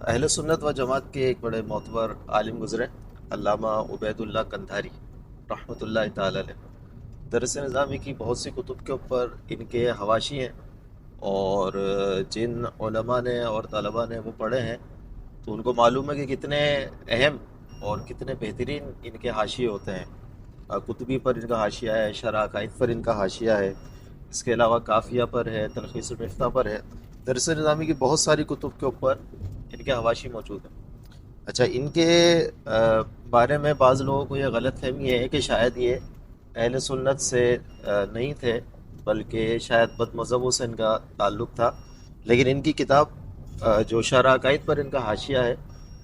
اہل سنت و جماعت کے ایک بڑے معتبر عالم گزرے، علامہ عبید اللہ قندھاری رحمۃ اللہ تعالی علیہ۔ درس نظامی کی بہت سی کتب کے اوپر ان کے حواشی ہیں، اور جن علماء نے اور طلباء نے وہ پڑھے ہیں تو ان کو معلوم ہے کہ کتنے اہم اور کتنے بہترین ان کے حاشیے ہوتے ہیں۔ قطبی پر ان کا حاشیہ ہے، شرح عقائد پر ان کا حاشیہ ہے، اس کے علاوہ کافیہ پر ہے، تلخیص المفتاح پر ہے۔ درس نظامی کی بہت ساری کتب کے اوپر ان کے حواشی موجود ہیں۔ اچھا، ان کے بارے میں بعض لوگوں کو یہ غلط فہمی ہے کہ شاید یہ اہل سنت سے نہیں تھے، بلکہ شاید بد مذہبوں سے ان کا تعلق تھا۔ لیکن ان کی کتاب جو شرح عقائد پر ان کا حاشیہ ہے،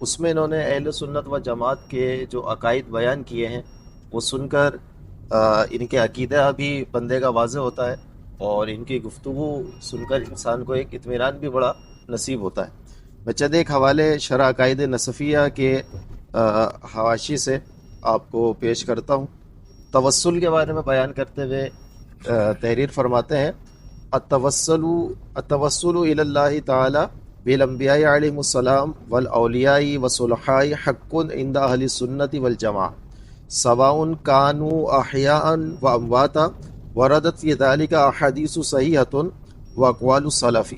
اس میں انہوں نے اہل سنت و جماعت کے جو عقائد بیان کیے ہیں وہ سن کر ان کے عقیدہ بھی بندے کا واضح ہوتا ہے، اور ان کی گفتگو سن کر انسان کو ایک اطمینان بھی بڑا نصیب ہوتا ہے۔ میں چند ایک حوالے شرح عقائد نصفیہ کے حواشی سے آپ کو پیش کرتا ہوں۔ توسل کے بارے میں بیان کرتے ہوئے تحریر فرماتے ہیں: التوسل الی اللہ تعالی بالانبیاء علیہم السلام والاولیاء والصلحاء حق عند اہل السنت والجماعہ سواء كانوا احیاء وامواتا وردت في ذلك احادیث صحیحۃ واقوال السلف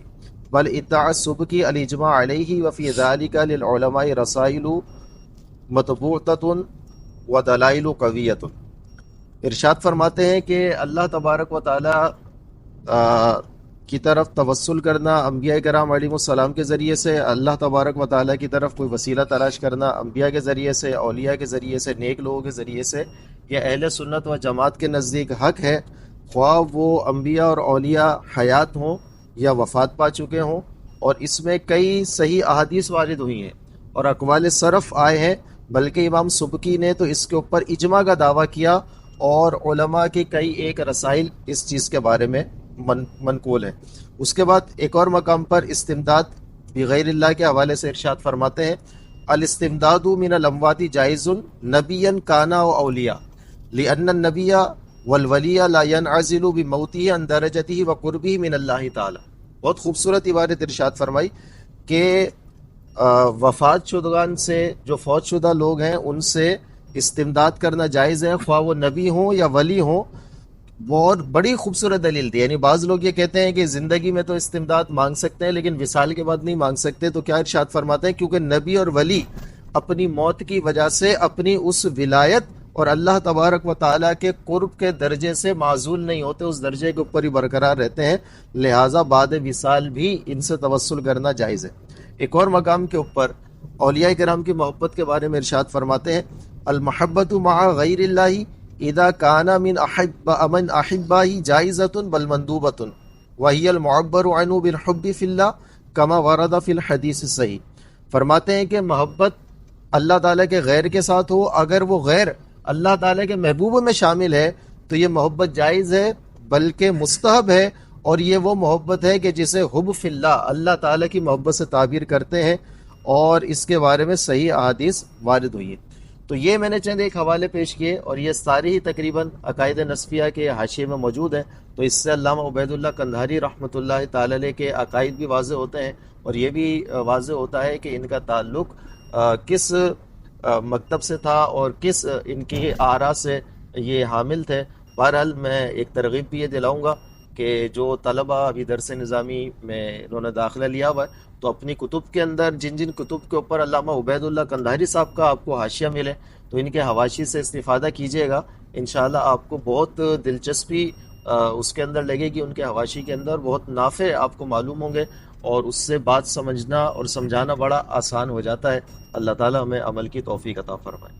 بل ادعى السبکی الاجماع علیہ وفی ذلك للعلماء رسائل مطبوعۃ ودلائل قویۃ۔ ارشاد فرماتے ہیں کہ اللہ تبارک و تعالی کی طرف توسل کرنا انبیاء کرام علیہ السلام کے ذریعے سے، اللہ تبارک و تعالی کی طرف کوئی وسیلہ تلاش کرنا انبیاء کے ذریعے سے، اولیاء کے ذریعے سے، نیک لوگوں کے ذریعے سے، یہ اہل سنت و جماعت کے نزدیک حق ہے، خواہ وہ انبیاء اور اولیاء حیات ہوں یا وفات پا چکے ہوں۔ اور اس میں کئی صحیح احادیث وارد ہوئی ہیں اور اقوال سلف آئے ہیں، بلکہ امام سبکی نے تو اس کے اوپر اجماع کا دعویٰ کیا، اور علماء کے کئی ایک رسائل اس چیز کے بارے میں منقول ہیں۔ اس کے بعد ایک اور مقام پر استمداد بغیر اللہ کے حوالے سے ارشاد فرماتے ہیں: الاستمداد من الاموات جائز نبیا کانا و اولیاء لان النبی والولی لا ينعزل بموته عن درجته وقربه من اللہ تعالی۔ بہت خوبصورت عبارت ارشاد فرمائی کہ وفات شدگان سے، جو فوت شدہ لوگ ہیں، ان سے استمداد کرنا جائز ہے، خواہ وہ نبی ہوں یا ولی ہوں۔ بہت بڑی خوبصورت دلیل دی۔ یعنی بعض لوگ یہ کہتے ہیں کہ زندگی میں تو استمداد مانگ سکتے ہیں لیکن وصال کے بعد نہیں مانگ سکتے، تو کیا ارشاد فرماتے ہیں؟ کیونکہ نبی اور ولی اپنی موت کی وجہ سے اپنی اس ولایت اور اللہ تبارک و تعالیٰ کے قرب کے درجے سے معزول نہیں ہوتے، اس درجے کے اوپر ہی برقرار رہتے ہیں، لہٰذا بعد وصال بھی ان سے توسل کرنا جائز ہے۔ ایک اور مقام کے اوپر اولیاء کرام کی محبت کے بارے میں ارشاد فرماتے ہیں: المحبت مع غیر اللہ اذا کان من احباہ جائزۃ بل مندوبۃ وہی المعبر عنہ بالحب فی اللہ کما ورد فی الحدیث الصحیح۔ فرماتے ہیں کہ محبت اللہ تعالیٰ کے غیر کے ساتھ ہو، اگر وہ غیر اللہ تعالیٰ کے محبوبوں میں شامل ہے تو یہ محبت جائز ہے، بلکہ مستحب ہے، اور یہ وہ محبت ہے کہ جسے حب فی اللہ، اللہ تعالیٰ کی محبت سے تعبیر کرتے ہیں، اور اس کے بارے میں صحیح احادیث وارد ہوئی ہے۔ تو یہ میں نے چند ایک حوالے پیش کیے، اور یہ ساری ہی تقریباً عقائد نصفیہ کے حاشیے میں موجود ہیں، تو اس سے علامہ عبید اللہ قندھاری رحمۃ اللہ تعالی علیہ کے عقائد بھی واضح ہوتے ہیں، اور یہ بھی واضح ہوتا ہے کہ ان کا تعلق کس مکتب سے تھا اور کس ان کی آراء سے یہ حامل تھے۔ بہرحال میں ایک ترغیب بھی یہ دلاؤں گا کہ جو طلبہ ابھی درس نظامی میں انہوں نے داخلہ لیا ہوا ہے، تو اپنی کتب کے اندر جن جن کتب کے اوپر علامہ عبید اللہ قندھاری صاحب کا آپ کو حاشیہ ملے تو ان کے حواشی سے استفادہ کیجیے گا۔ انشاءاللہ آپ کو بہت دلچسپی اس کے اندر لگے گی، ان کے حواشی کے اندر بہت نافع آپ کو معلوم ہوں گے، اور اس سے بات سمجھنا اور سمجھانا بڑا آسان ہو جاتا ہے۔ اللہ تعالیٰ ہمیں عمل کی توفیق عطا فرمائے۔